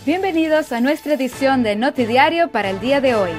Bienvenidos a nuestra edición de Notidiario para el día de hoy.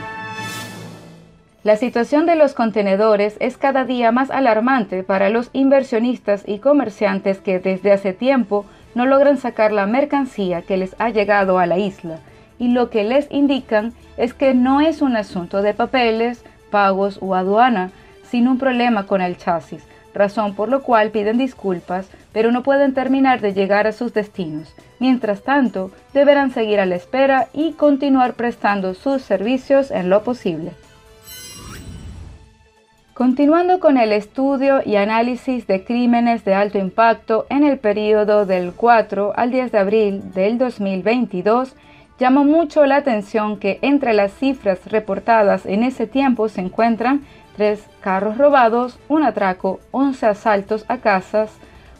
La situación de los contenedores es cada día más alarmante para los inversionistas y comerciantes que desde hace tiempo no logran sacar la mercancía que les ha llegado a la isla, y lo que les indican es que no es un asunto de papeles, pagos o aduana, sino un problema con el chasis, razón por lo cual piden disculpas, pero no pueden terminar de llegar a sus destinos. Mientras tanto, deberán seguir a la espera y continuar prestando sus servicios en lo posible. Continuando con el estudio y análisis de crímenes de alto impacto en el periodo del 4 al 10 de abril del 2022, llamó mucho la atención que entre las cifras reportadas en ese tiempo se encuentran 3 carros robados, un atraco, 11 asaltos a casas,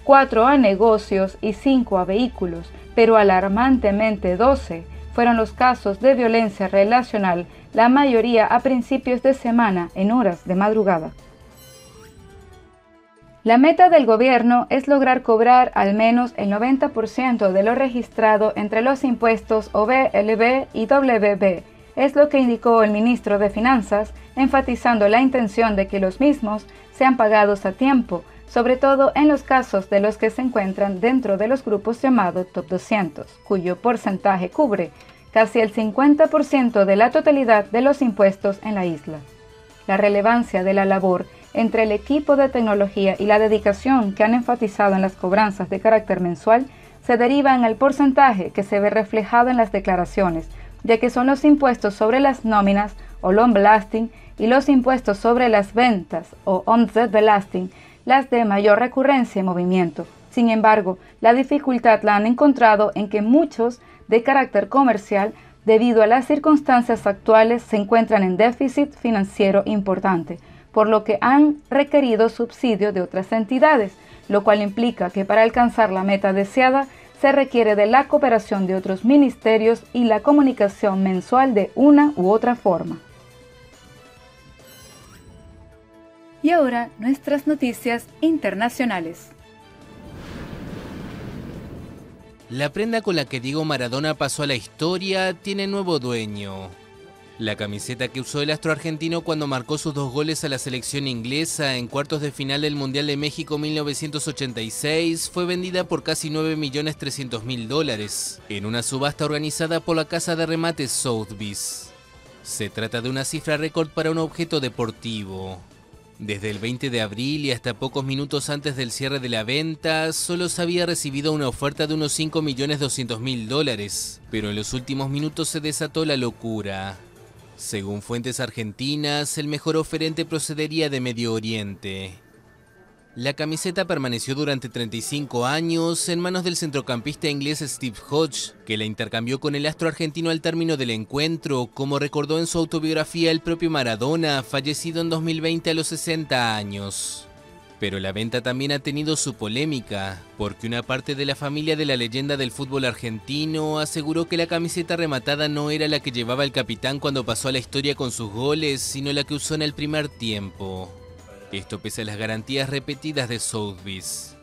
4 a negocios y 5 a vehículos, pero alarmantemente 12 fueron los casos de violencia relacional, la mayoría a principios de semana en horas de madrugada. La meta del gobierno es lograr cobrar al menos el 90% de lo registrado entre los impuestos OB, LB y WB, es lo que indicó el ministro de Finanzas, enfatizando la intención de que los mismos sean pagados a tiempo, sobre todo en los casos de los que se encuentran dentro de los grupos llamados Top 200, cuyo porcentaje cubre casi el 50% de la totalidad de los impuestos en la isla. La relevancia de la labor entre el equipo de tecnología y la dedicación que han enfatizado en las cobranzas de carácter mensual se deriva en el porcentaje que se ve reflejado en las declaraciones, ya que son los impuestos sobre las nóminas o lohnbelasting y los impuestos sobre las ventas o omzetbelasting las de mayor recurrencia y movimiento. Sin embargo, la dificultad la han encontrado en que muchos de carácter comercial, debido a las circunstancias actuales, se encuentran en déficit financiero importante, por lo que han requerido subsidio de otras entidades, lo cual implica que para alcanzar la meta deseada se requiere de la cooperación de otros ministerios y la comunicación mensual de una u otra forma. Y ahora nuestras noticias internacionales. La prenda con la que Diego Maradona pasó a la historia tiene nuevo dueño. La camiseta que usó el astro argentino cuando marcó sus 2 goles a la selección inglesa en cuartos de final del Mundial de México 1986 fue vendida por casi $9.300.000 en una subasta organizada por la casa de remates Sotheby's. Se trata de una cifra récord para un objeto deportivo. Desde el 20 de abril y hasta pocos minutos antes del cierre de la venta, solo se había recibido una oferta de unos $5.200.000, pero en los últimos minutos se desató la locura. Según fuentes argentinas, el mejor oferente procedería de Medio Oriente. La camiseta permaneció durante 35 años en manos del centrocampista inglés Steve Hodge, que la intercambió con el astro argentino al término del encuentro, como recordó en su autobiografía el propio Maradona, fallecido en 2020 a los 60 años. Pero la venta también ha tenido su polémica, porque una parte de la familia de la leyenda del fútbol argentino aseguró que la camiseta rematada no era la que llevaba el capitán cuando pasó a la historia con sus goles, sino la que usó en el primer tiempo. Esto pese a las garantías repetidas de Sotheby's.